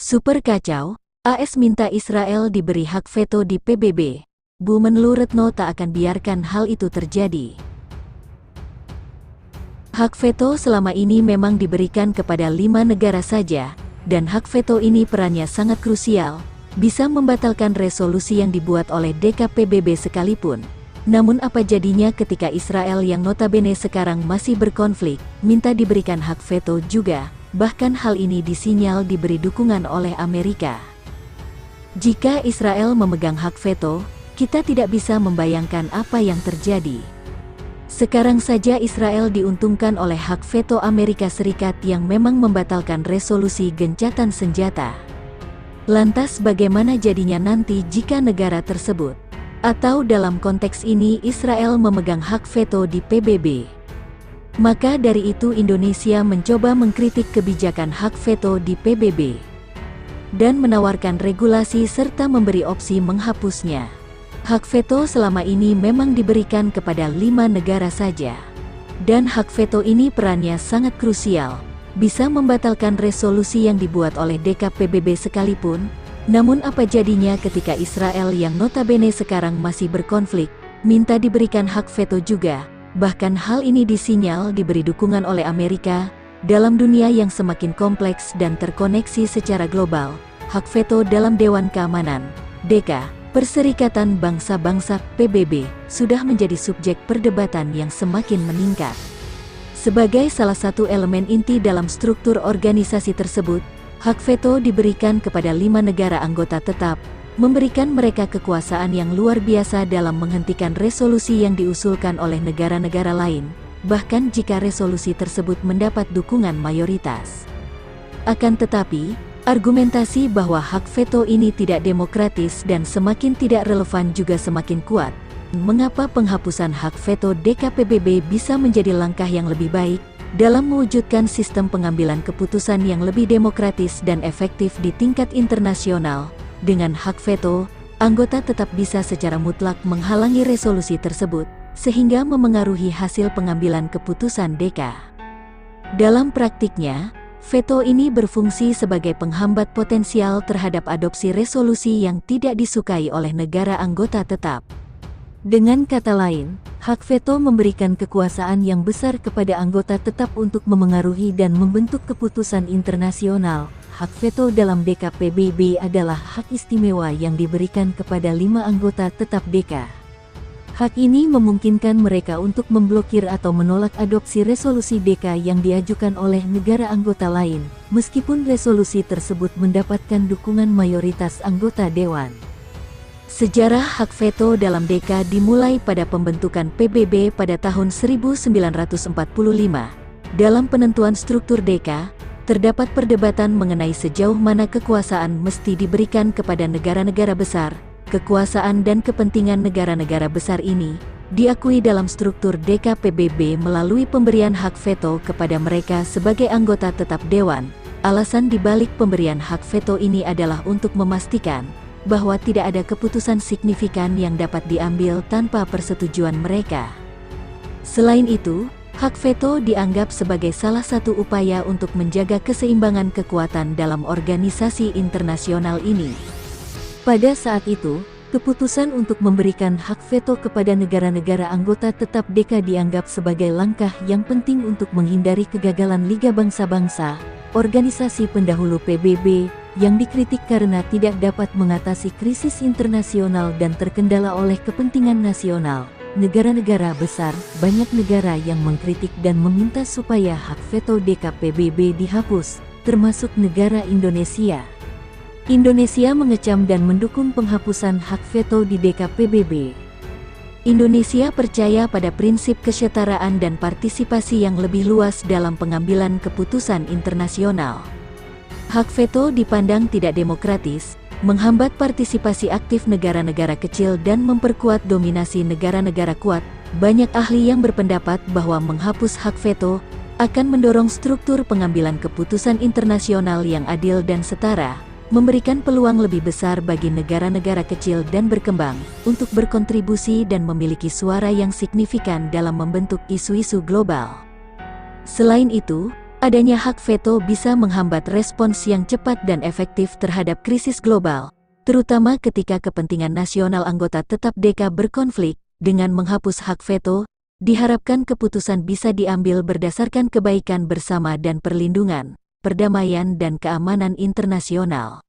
Super kacau, AS minta Israel diberi hak veto di PBB. Bu Menlu Retno tak akan biarkan hal itu terjadi. Hak veto selama ini memang diberikan kepada 5 negara saja, dan hak veto ini perannya sangat krusial, bisa membatalkan resolusi yang dibuat oleh DKPBB sekalipun. Namun apa jadinya ketika Israel yang notabene sekarang masih berkonflik, minta diberikan hak veto juga, bahkan hal ini disinyal diberi dukungan oleh Amerika. Jika Israel memegang hak veto, kita tidak bisa membayangkan apa yang terjadi. Sekarang saja Israel diuntungkan oleh hak veto Amerika Serikat yang memang membatalkan resolusi gencatan senjata. Lantas bagaimana jadinya nanti jika negara tersebut, atau dalam konteks ini Israel memegang hak veto di PBB? Maka dari itu Indonesia mencoba mengkritik kebijakan hak veto di PBB dan menawarkan regulasi serta memberi opsi menghapusnya. Hak veto selama ini memang diberikan kepada 5 negara saja. Dan hak veto ini perannya sangat krusial, bisa membatalkan resolusi yang dibuat oleh DKPBB sekalipun. Namun apa jadinya ketika Israel yang notabene sekarang masih berkonflik, minta diberikan hak veto juga, bahkan hal ini disinyal diberi dukungan oleh Amerika. Dalam dunia yang semakin kompleks dan terkoneksi secara global, hak veto dalam Dewan Keamanan, DK, Perserikatan Bangsa-Bangsa PBB, sudah menjadi subjek perdebatan yang semakin meningkat. Sebagai salah satu elemen inti dalam struktur organisasi tersebut, hak veto diberikan kepada 5 negara anggota tetap, memberikan mereka kekuasaan yang luar biasa dalam menghentikan resolusi yang diusulkan oleh negara-negara lain, bahkan jika resolusi tersebut mendapat dukungan mayoritas. Akan tetapi, argumentasi bahwa hak veto ini tidak demokratis dan semakin tidak relevan juga semakin kuat. Mengapa penghapusan hak veto DKPBB bisa menjadi langkah yang lebih baik dalam mewujudkan sistem pengambilan keputusan yang lebih demokratis dan efektif di tingkat internasional? Dengan hak veto, anggota tetap bisa secara mutlak menghalangi resolusi tersebut, sehingga memengaruhi hasil pengambilan keputusan DK. Dalam praktiknya, veto ini berfungsi sebagai penghambat potensial terhadap adopsi resolusi yang tidak disukai oleh negara anggota tetap. Dengan kata lain, hak veto memberikan kekuasaan yang besar kepada anggota tetap untuk memengaruhi dan membentuk keputusan internasional. Hak veto dalam DKPBB adalah hak istimewa yang diberikan kepada 5 anggota tetap DK. Hak ini memungkinkan mereka untuk memblokir atau menolak adopsi resolusi DK yang diajukan oleh negara anggota lain, meskipun resolusi tersebut mendapatkan dukungan mayoritas anggota Dewan. Sejarah hak veto dalam DK dimulai pada pembentukan PBB pada tahun 1945. Dalam penentuan struktur DK, terdapat perdebatan mengenai sejauh mana kekuasaan mesti diberikan kepada negara-negara besar. Kekuasaan dan kepentingan negara-negara besar ini diakui dalam struktur DKPBB melalui pemberian hak veto kepada mereka sebagai anggota tetap Dewan. Alasan dibalik pemberian hak veto ini adalah untuk memastikan bahwa tidak ada keputusan signifikan yang dapat diambil tanpa persetujuan mereka. Selain itu, hak veto dianggap sebagai salah satu upaya untuk menjaga keseimbangan kekuatan dalam organisasi internasional ini. Pada saat itu, keputusan untuk memberikan hak veto kepada negara-negara anggota tetap DK dianggap sebagai langkah yang penting untuk menghindari kegagalan Liga Bangsa-Bangsa, organisasi pendahulu PBB, yang dikritik karena tidak dapat mengatasi krisis internasional dan terkendala oleh kepentingan nasional. Negara-negara besar, banyak negara yang mengkritik dan meminta supaya hak veto DKPBB dihapus, termasuk negara Indonesia. Indonesia mengecam dan mendukung penghapusan hak veto di DKPBB. Indonesia percaya pada prinsip kesetaraan dan partisipasi yang lebih luas dalam pengambilan keputusan internasional. Hak veto dipandang tidak demokratis, menghambat partisipasi aktif negara-negara kecil dan memperkuat dominasi negara-negara kuat. Banyak ahli yang berpendapat bahwa menghapus hak veto akan mendorong struktur pengambilan keputusan internasional yang adil dan setara, memberikan peluang lebih besar bagi negara-negara kecil dan berkembang untuk berkontribusi dan memiliki suara yang signifikan dalam membentuk isu-isu global. Selain itu, Adanya hak veto bisa menghambat respons yang cepat dan efektif terhadap krisis global, terutama ketika kepentingan nasional anggota tetap DK berkonflik. Dengan menghapus hak veto, diharapkan keputusan bisa diambil berdasarkan kebaikan bersama dan perlindungan, perdamaian dan keamanan internasional.